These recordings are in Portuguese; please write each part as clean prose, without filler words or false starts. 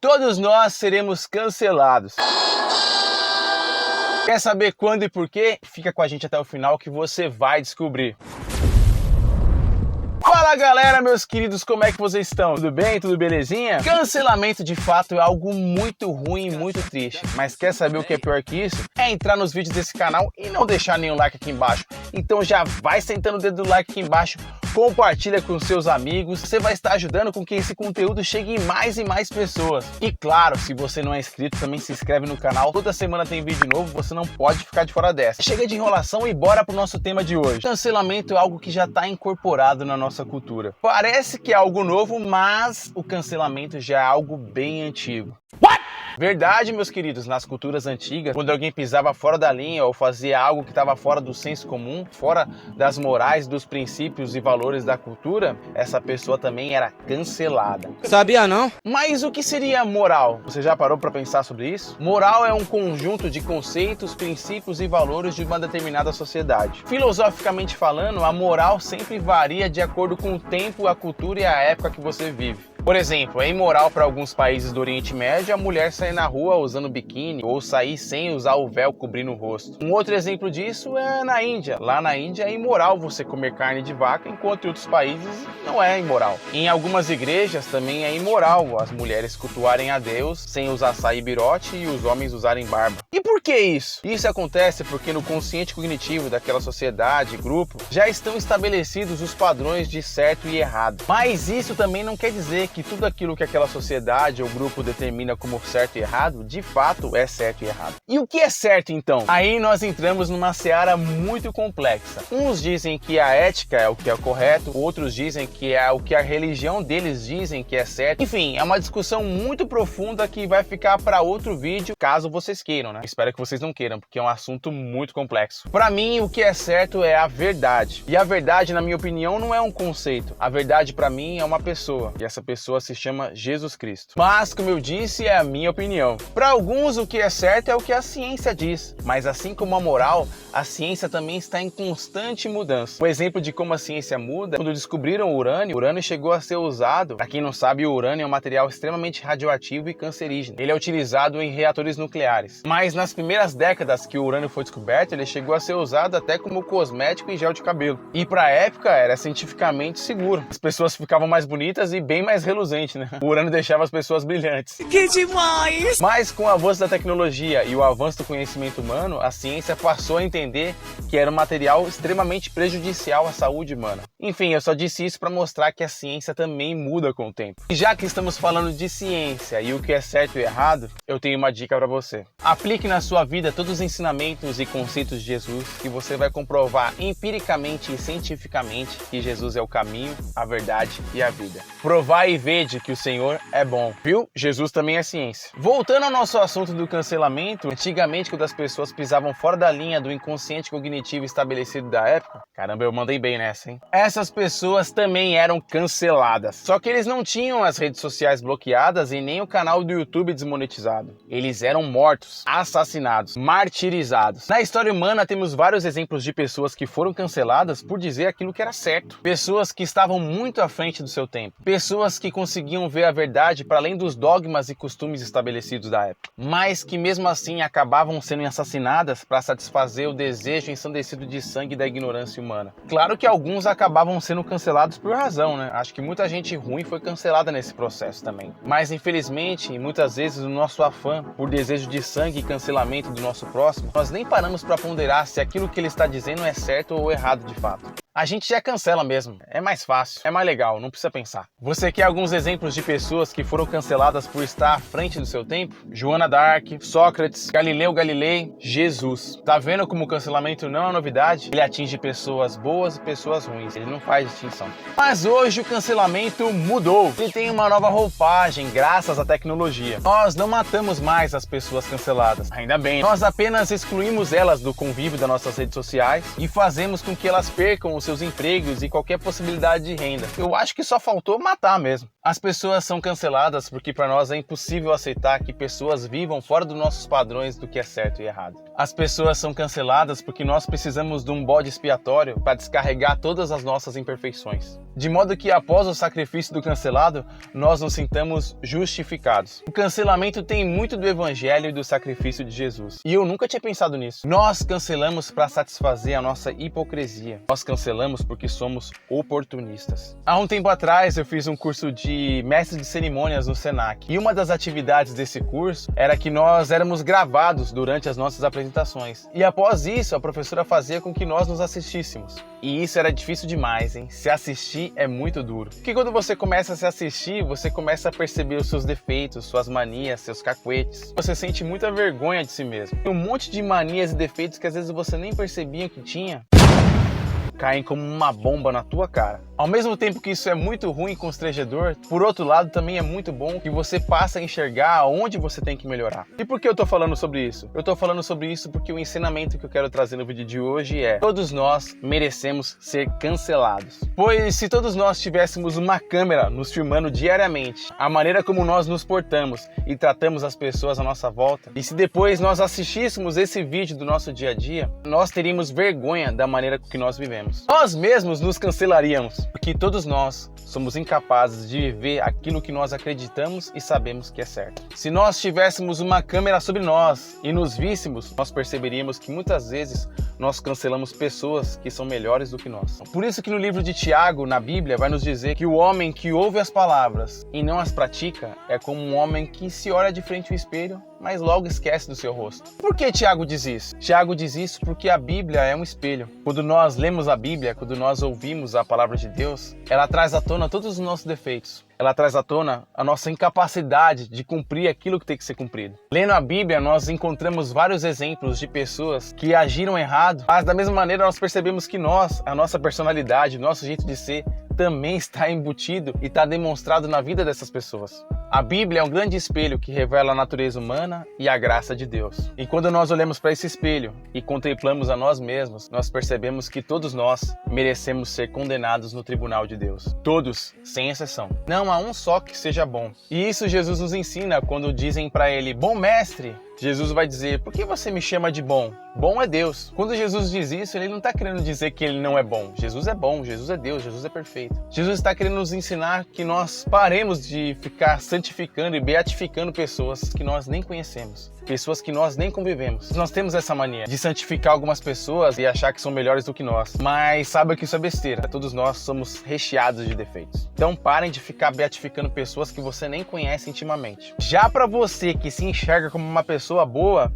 Todos nós seremos cancelados. Quer saber quando e por quê? Fica com a gente até o final que você vai descobrir. Fala galera, meus queridos, como é que vocês estão? Tudo bem? Tudo belezinha? Cancelamento de fato é algo muito ruim e muito triste. Mas quer saber o que é pior que isso? É entrar nos vídeos desse canal e não deixar nenhum like aqui embaixo. Então já vai sentando o dedo do like aqui embaixo, compartilha com seus amigos, você vai estar ajudando com que esse conteúdo chegue em mais e mais pessoas. E claro, se você não é inscrito, também se inscreve no canal, toda semana tem vídeo novo, você não pode ficar de fora dessa. Chega de enrolação e bora pro nosso tema de hoje. Cancelamento é algo que já está incorporado na nossa cultura. Parece que é algo novo, mas o cancelamento já é algo bem antigo. What? Verdade, meus queridos, nas culturas antigas, quando alguém pisava fora da linha ou fazia algo que estava fora do senso comum, fora das morais, dos princípios e valores da cultura, essa pessoa também era cancelada. Sabia não? Mas o que seria moral? Você já parou para pensar sobre isso? Moral é um conjunto de conceitos, princípios e valores de uma determinada sociedade. Filosoficamente falando, a moral sempre varia de acordo com o tempo, a cultura e a época que você vive. Por exemplo, é imoral para alguns países do Oriente Médio a mulher sair na rua usando biquíni ou sair sem usar o véu cobrindo o rosto. Um outro exemplo disso é na Índia. Lá na Índia é imoral você comer carne de vaca, enquanto em outros países não é imoral. Em algumas igrejas também é imoral as mulheres cultuarem a Deus sem usar saia e birote e os homens usarem barba. E por que isso? Isso acontece porque no consciente cognitivo daquela sociedade, grupo, já estão estabelecidos os padrões de certo e errado. Mas isso também não quer dizer que tudo aquilo que aquela sociedade ou grupo determina como certo e errado, de fato é certo e errado. E o que é certo então? Aí nós entramos numa seara muito complexa. Uns dizem que a ética é o que é correto, outros dizem que é o que a religião deles dizem que é certo. Enfim, é uma discussão muito profunda que vai ficar para outro vídeo, caso vocês queiram, né? Espero que vocês não queiram, porque é um assunto muito complexo. Para mim, o que é certo é a verdade. E a verdade, na minha opinião, não é um conceito. A verdade para mim é uma pessoa. E essa pessoa se chama Jesus Cristo. Mas, como eu disse, é a minha opinião. Para alguns, o que é certo é o que a ciência diz. Mas assim como a moral, a ciência também está em constante mudança. Um exemplo de como a ciência muda, quando descobriram o urânio chegou a ser usado. Para quem não sabe, o urânio é um material extremamente radioativo e cancerígeno. Ele é utilizado em reatores nucleares. Mas nas primeiras décadas que o urânio foi descoberto, ele chegou a ser usado até como cosmético e gel de cabelo. E para a época, era cientificamente seguro. As pessoas ficavam mais bonitas e bem mais reluzente, né? O urânio deixava as pessoas brilhantes. Que demais! Mas com o avanço da tecnologia e o avanço do conhecimento humano, a ciência passou a entender que era um material extremamente prejudicial à saúde humana. Enfim, eu só disse isso para mostrar que a ciência também muda com o tempo. E já que estamos falando de ciência e o que é certo e errado, eu tenho uma dica para você. Aplique na sua vida todos os ensinamentos e conceitos de Jesus que você vai comprovar empiricamente e cientificamente que Jesus é o caminho, a verdade e a vida. Provai e vede que o Senhor é bom. Viu? Jesus também é ciência. Voltando ao nosso assunto do cancelamento, antigamente quando as pessoas pisavam fora da linha do inconsciente cognitivo estabelecido da época, caramba, eu mandei bem nessa, hein? Essas pessoas também eram canceladas. Só que eles não tinham as redes sociais bloqueadas e nem o canal do YouTube desmonetizado. Eles eram mortos, assassinados, martirizados. Na história humana temos vários exemplos de pessoas que foram canceladas por dizer aquilo que era certo. Pessoas que estavam muito à frente do seu tempo. Pessoas que conseguiam ver a verdade para além dos dogmas e costumes estabelecidos da época, mas que mesmo assim acabavam sendo assassinadas para satisfazer o desejo ensandecido de sangue da ignorância humana. Claro que alguns acabavam sendo cancelados por razão, né? Acho que muita gente ruim foi cancelada nesse processo também. Mas infelizmente, muitas vezes no nosso afã por desejo de sangue e cancelamento do nosso próximo, nós nem paramos para ponderar se aquilo que ele está dizendo é certo ou errado de fato. A gente já cancela mesmo, é mais fácil, é mais legal, não precisa pensar. Você quer alguns exemplos de pessoas que foram canceladas por estar à frente do seu tempo? Joana d'Arc, Sócrates, Galileu Galilei, Jesus. Tá vendo como o cancelamento não é novidade? Ele atinge pessoas boas e pessoas ruins, ele não faz distinção. Mas hoje o cancelamento mudou, ele tem uma nova roupagem graças à tecnologia. Nós não matamos mais as pessoas canceladas, ainda bem. Nós apenas excluímos elas do convívio das nossas redes sociais e fazemos com que elas percam os seus empregos e qualquer possibilidade de renda. Eu acho que só faltou matar mesmo. As pessoas são canceladas porque para nós é impossível aceitar que pessoas vivam fora dos nossos padrões do que é certo e errado. As pessoas são canceladas porque nós precisamos de um bode expiatório para descarregar todas as nossas imperfeições. de modo que após o sacrifício do cancelado, nós nos sintamos justificados. O cancelamento tem muito do evangelho e do sacrifício de Jesus. E eu nunca tinha pensado nisso. Nós cancelamos para satisfazer a nossa hipocrisia. Nós cancelamos porque somos oportunistas. Há um tempo atrás eu fiz um curso de mestre de cerimônias no Senac. E uma das atividades desse curso era que nós éramos gravados durante as nossas apresentações. E após isso, a professora fazia com que nós nos assistíssemos. E isso era difícil demais, hein? Se assistir é muito duro. Porque quando você começa a se assistir, você começa a perceber os seus defeitos, suas manias, seus cacuetes. Você sente muita vergonha de si mesmo. Tem um monte de manias e defeitos que às vezes você nem percebia que tinha, caem como uma bomba na tua cara. Ao mesmo tempo que isso é muito ruim e constrangedor, por outro lado também é muito bom que você passa a enxergar onde você tem que melhorar. E por que eu tô falando sobre isso? Eu tô falando sobre isso porque o ensinamento que eu quero trazer no vídeo de hoje é: todos nós merecemos ser cancelados. Pois se todos nós tivéssemos uma câmera nos filmando diariamente, a maneira como nós nos portamos e tratamos as pessoas à nossa volta, e se depois nós assistíssemos esse vídeo do nosso dia a dia, nós teríamos vergonha da maneira que nós vivemos. Nós mesmos nos cancelaríamos. Porque todos nós somos incapazes de viver aquilo que nós acreditamos e sabemos que é certo. Se nós tivéssemos uma câmera sobre nós e nos víssemos, nós perceberíamos que muitas vezes nós cancelamos pessoas que são melhores do que nós. Por isso que no livro de Tiago, na Bíblia, vai nos dizer que o homem que ouve as palavras e não as pratica é como um homem que se olha de frente ao espelho, mas logo esquece do seu rosto. Por que Tiago diz isso? Tiago diz isso porque a Bíblia é um espelho. Quando nós lemos a Bíblia, quando nós ouvimos a palavra de Deus, ela traz à tona todos os nossos defeitos. Ela traz à tona a nossa incapacidade de cumprir aquilo que tem que ser cumprido. Lendo a Bíblia, nós encontramos vários exemplos de pessoas que agiram errado, mas da mesma maneira nós percebemos que nós, a nossa personalidade, o nosso jeito de ser, também está embutido e está demonstrado na vida dessas pessoas. A Bíblia é um grande espelho que revela a natureza humana e a graça de Deus. E quando nós olhamos para esse espelho e contemplamos a nós mesmos, nós percebemos que todos nós merecemos ser condenados no tribunal de Deus. Todos, sem exceção. Não há um só que seja bom. E isso Jesus nos ensina quando dizem para ele: bom mestre. Jesus vai dizer: por que você me chama de bom? Bom é Deus. Quando Jesus diz isso, ele não está querendo dizer que ele não é bom. Jesus é bom, Jesus é Deus, Jesus é perfeito. Jesus está querendo nos ensinar que nós paremos de ficar santificando e beatificando pessoas que nós nem conhecemos. Pessoas que nós nem convivemos. Nós temos essa mania de santificar algumas pessoas e achar que são melhores do que nós. Mas saiba que isso é besteira. Todos nós somos recheados de defeitos. Então parem de ficar beatificando pessoas que você nem conhece intimamente. Já para você que se enxerga como uma pessoa boa,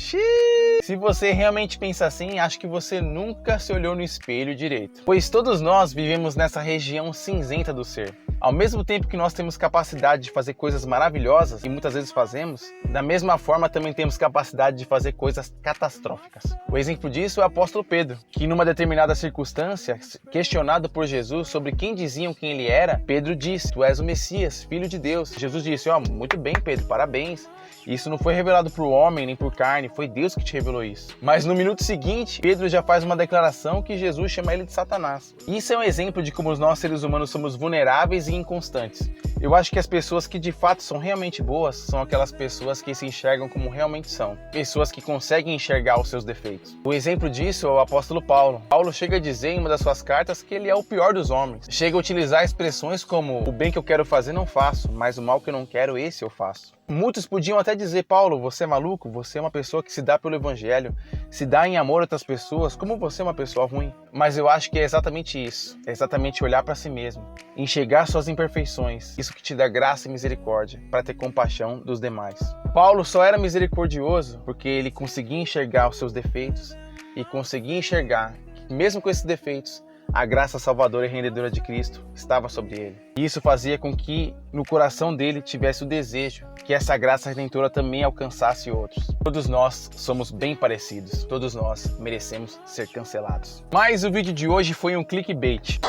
se você realmente pensa assim, acho que você nunca se olhou no espelho direito. Pois todos nós vivemos nessa região cinzenta do ser. Ao mesmo tempo que nós temos capacidade de fazer coisas maravilhosas, e muitas vezes fazemos, da mesma forma também temos capacidade de fazer coisas catastróficas. O exemplo disso é o apóstolo Pedro, que numa determinada circunstância, questionado por Jesus sobre quem diziam quem ele era, Pedro disse: tu és o Messias, filho de Deus. Jesus disse: muito bem, Pedro, parabéns. Isso não foi revelado por homem nem por carne, foi Deus que te revelou isso. Mas no minuto seguinte, Pedro já faz uma declaração que Jesus chama ele de Satanás. Isso é um exemplo de como nós seres humanos somos vulneráveis e inconstantes. Eu acho que as pessoas que de fato são realmente boas são aquelas pessoas que se enxergam como realmente são. Pessoas que conseguem enxergar os seus defeitos. O exemplo disso é o apóstolo Paulo. Paulo chega a dizer em uma das suas cartas que ele é o pior dos homens. Chega a utilizar expressões como: o bem que eu quero fazer não faço, mas o mal que eu não quero, esse eu faço. Muitos podiam até dizer: Paulo, você é maluco? Você é uma pessoa que se dá pelo evangelho, se dá em amor a outras pessoas, como você é uma pessoa ruim? Mas eu acho que é exatamente isso. É exatamente olhar para si mesmo, enxergar suas imperfeições, isso que te dá graça e misericórdia, para ter compaixão dos demais. Paulo só era misericordioso porque ele conseguia enxergar os seus defeitos e conseguia enxergar que, mesmo com esses defeitos, a graça salvadora e rendedora de Cristo estava sobre ele. E isso fazia com que no coração dele tivesse o desejo que essa graça redentora também alcançasse outros. Todos nós somos bem parecidos. Todos nós merecemos ser cancelados. Mas o vídeo de hoje foi um clickbait.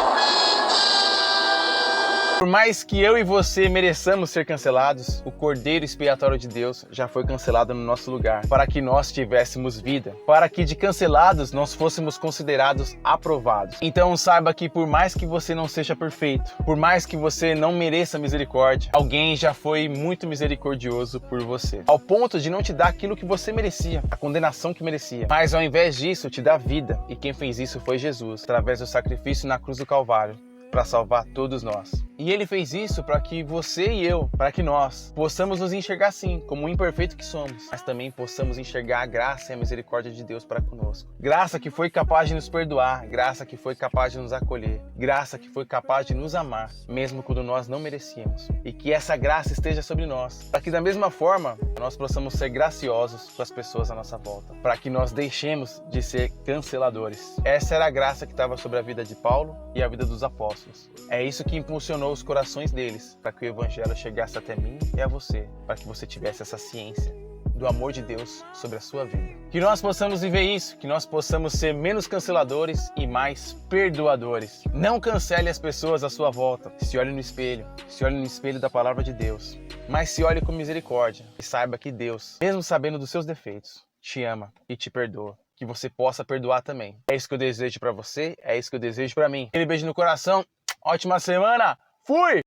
Por mais que eu e você mereçamos ser cancelados, o Cordeiro Expiatório de Deus já foi cancelado no nosso lugar, para que nós tivéssemos vida, para que de cancelados nós fôssemos considerados aprovados. Então saiba que por mais que você não seja perfeito, por mais que você não mereça misericórdia, alguém já foi muito misericordioso por você, ao ponto de não te dar aquilo que você merecia, a condenação que merecia, mas ao invés disso te dá vida, e quem fez isso foi Jesus, através do sacrifício na cruz do Calvário. para salvar todos nós. E ele fez isso para que você e eu, para que nós possamos nos enxergar assim, como o imperfeito que somos, mas também possamos enxergar a graça e a misericórdia de Deus para conosco. Graça que foi capaz de nos perdoar, graça que foi capaz de nos acolher, graça que foi capaz de nos amar, mesmo quando nós não merecíamos. E que essa graça esteja sobre nós, para que da mesma forma nós possamos ser graciosos com as pessoas à nossa volta, para que nós deixemos de ser canceladores. Essa era a graça que estava sobre a vida de Paulo e a vida dos apóstolos. É isso que impulsionou os corações deles, para que o evangelho chegasse até mim e a você, para que você tivesse essa ciência do amor de Deus sobre a sua vida. Que nós possamos viver isso, que nós possamos ser menos canceladores e mais perdoadores. Não cancele as pessoas à sua volta. Se olhe no espelho da palavra de Deus. Mas se olhe com misericórdia e saiba que Deus, mesmo sabendo dos seus defeitos, te ama e te perdoa. Que você possa perdoar também. É isso que eu desejo para você, é isso que eu desejo para mim. Aquele beijo no coração, ótima semana, fui!